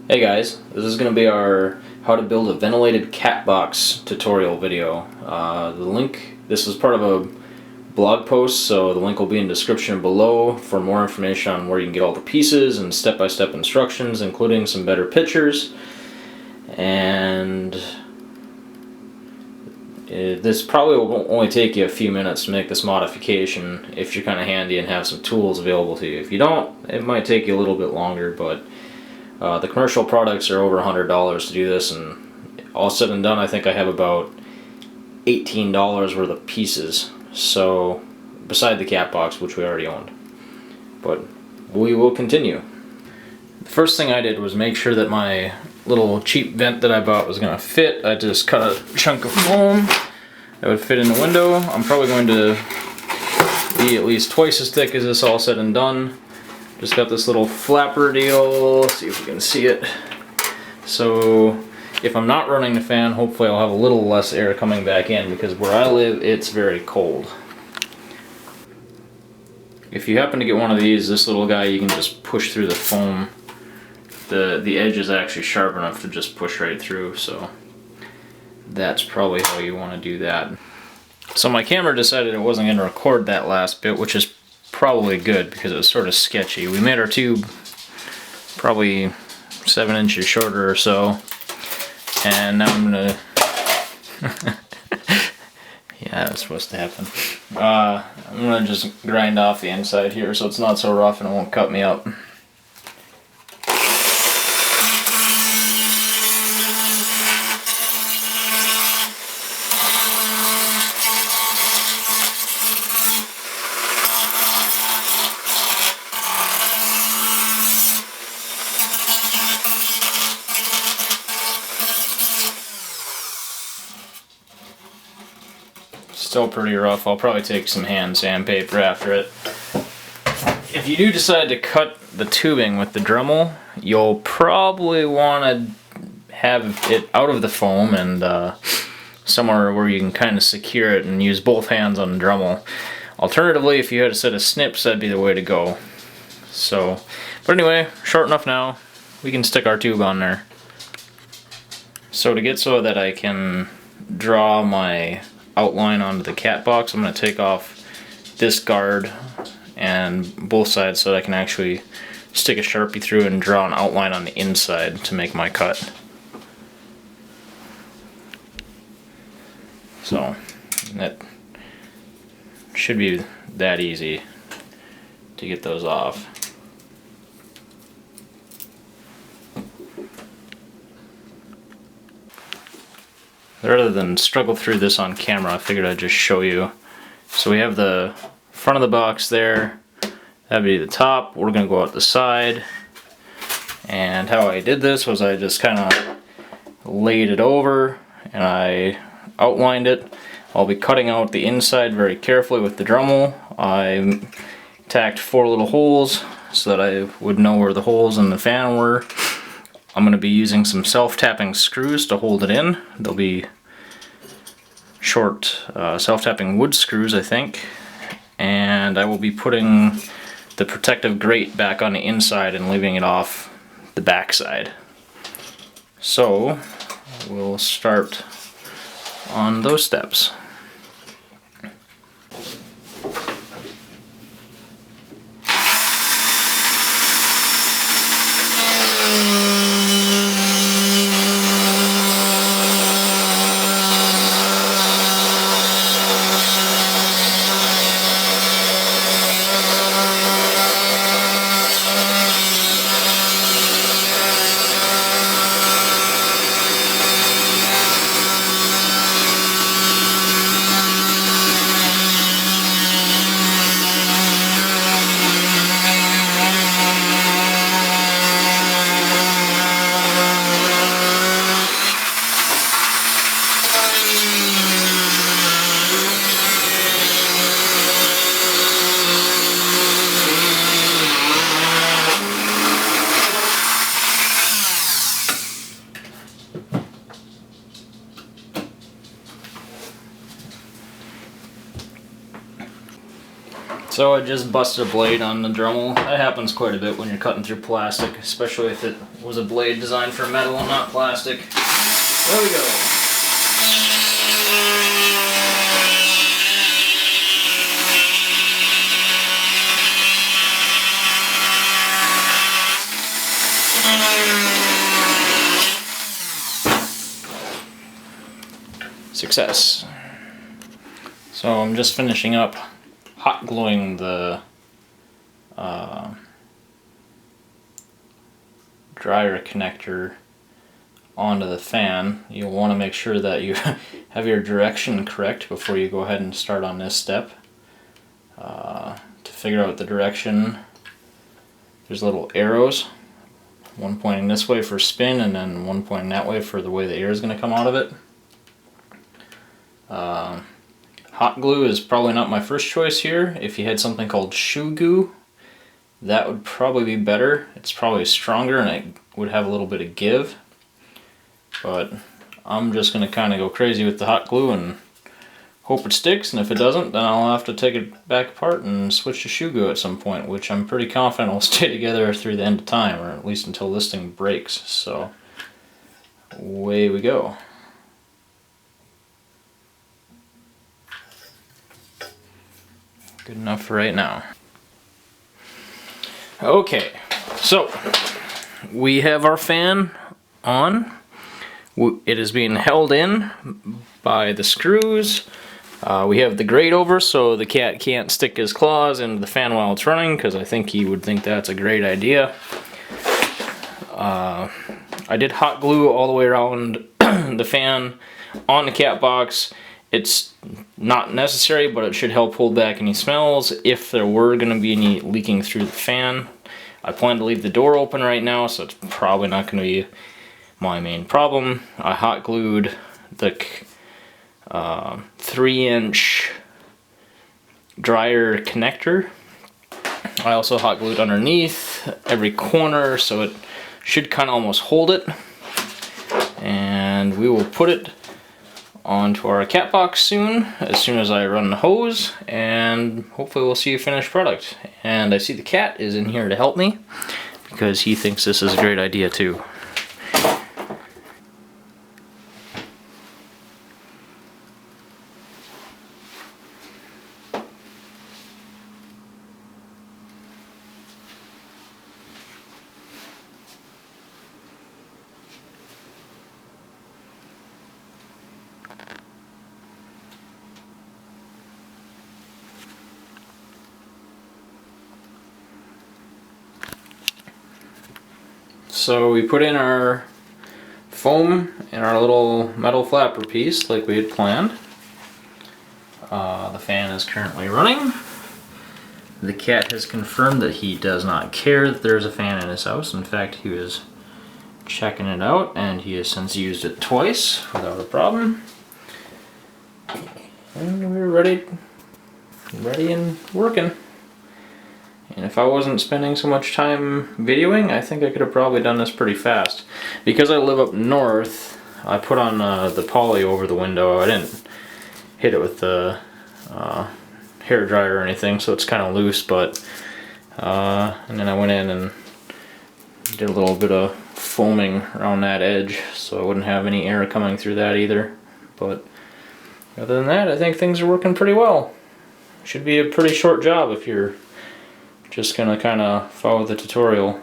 Hey guys, this is going to be our how to build a ventilated cat box tutorial video. This is part of a blog post, so the link will be in the description below for more information on where you can get all the pieces and step-by-step instructions, including some better pictures. And this probably will only take you a few minutes to make this modification if you're kind of handy and have some tools available to you. If you don't, it might take you a little bit longer, but the commercial products are over $100 to do this, and all said and done I think I have about $18 worth of pieces, so beside the cat box, which we already owned. But we will continue. The first thing I did was make sure that my little cheap vent that I bought was going to fit. I just cut a chunk of foam that would fit in the window. I'm probably going to be at least twice as thick as this all said and done. Just got this little flapper deal, let's see if we can see it. So if I'm not running the fan, hopefully I'll have a little less air coming back in, because where I live it's very cold. If you happen to get one of these, this little guy, you can just push through the foam. The edge is actually sharp enough to just push right through, so that's probably how you want to do that. So my camera decided it wasn't going to record that last bit, which is probably good because it was sort of sketchy. We made our tube probably 7 inches shorter or so, and now I'm gonna yeah, that's supposed to happen. I'm gonna just grind off the inside here so it's not so rough and it won't cut me up. Still pretty rough. I'll probably take some hand sandpaper after it. If you do decide to cut the tubing with the Dremel, you'll probably want to have it out of the foam and somewhere where you can kind of secure it and use both hands on the Dremel. Alternatively, if you had a set of snips, that'd be the way to go. So, but anyway, short enough now. We can stick our tube on there. So to get so that I can draw my outline onto the cat box, I'm going to take off this guard and both sides so that I can actually stick a Sharpie through and draw an outline on the inside to make my cut. So that should be that easy to get those off. Rather than struggle through this on camera, I figured I'd just show you. So we have the front of the box there. That'd be the top. We're going to go out the side. And how I did this was I just kind of laid it over and I outlined it. I'll be cutting out the inside very carefully with the Dremel. I tacked 4 little holes so that I would know where the holes in the fan were. I'm going to be using some self-tapping screws to hold it in. They'll be short self-tapping wood screws, I think. And I will be putting the protective grate back on the inside and leaving it off the back side. So we'll start on those steps. So I just busted a blade on the Dremel. That happens quite a bit when you're cutting through plastic, especially if it was a blade designed for metal and not plastic. There we go. Success. So I'm just finishing up hot gluing the dryer connector onto the fan. You'll want to make sure that you have your direction correct before you go ahead and start on this step. To figure out the direction, there's little arrows, one pointing this way for spin and then one pointing that way for the way the air is going to come out of it. Hot glue is probably not my first choice here. If you had something called shoe glue, that would probably be better. It's probably stronger and it would have a little bit of give. But I'm just going to kind of go crazy with the hot glue and hope it sticks, and if it doesn't, then I'll have to take it back apart and switch to shoe glue at some point, which I'm pretty confident will stay together through the end of time, or at least until this thing breaks. So away we go. Good enough for right now. Okay, so we have our fan on. It is being held in by the screws. We have the grate over so the cat can't stick his claws into the fan while it's running, because I think he would think that's a great idea. I did hot glue all the way around the fan on the cat box. It's not necessary, but it should help hold back any smells if there were going to be any leaking through the fan. I plan to leave the door open right now, so it's probably not going to be my main problem. I hot glued the 3-inch dryer connector. I also hot glued underneath every corner, so it should kind of almost hold it. And we will put it onto our cat box soon as I run the hose, and hopefully we'll see a finished product. And I see the cat is in here to help me because he thinks this is a great idea too. So we put in our foam in our little metal flapper piece like we had planned. The fan is currently running. The cat has confirmed that he does not care that there's a fan in his house. In fact, he was checking it out and he has since used it twice without a problem. And we're ready and working. And if I wasn't spending so much time videoing, I think I could have probably done this pretty fast. Because I live up north, I put on the poly over the window. I didn't hit it with the hair dryer or anything, so it's kind of loose. But and then I went in and did a little bit of foaming around that edge, so I wouldn't have any air coming through that either. But other than that, I think things are working pretty well. Should be a pretty short job if you're just gonna kind of follow the tutorial.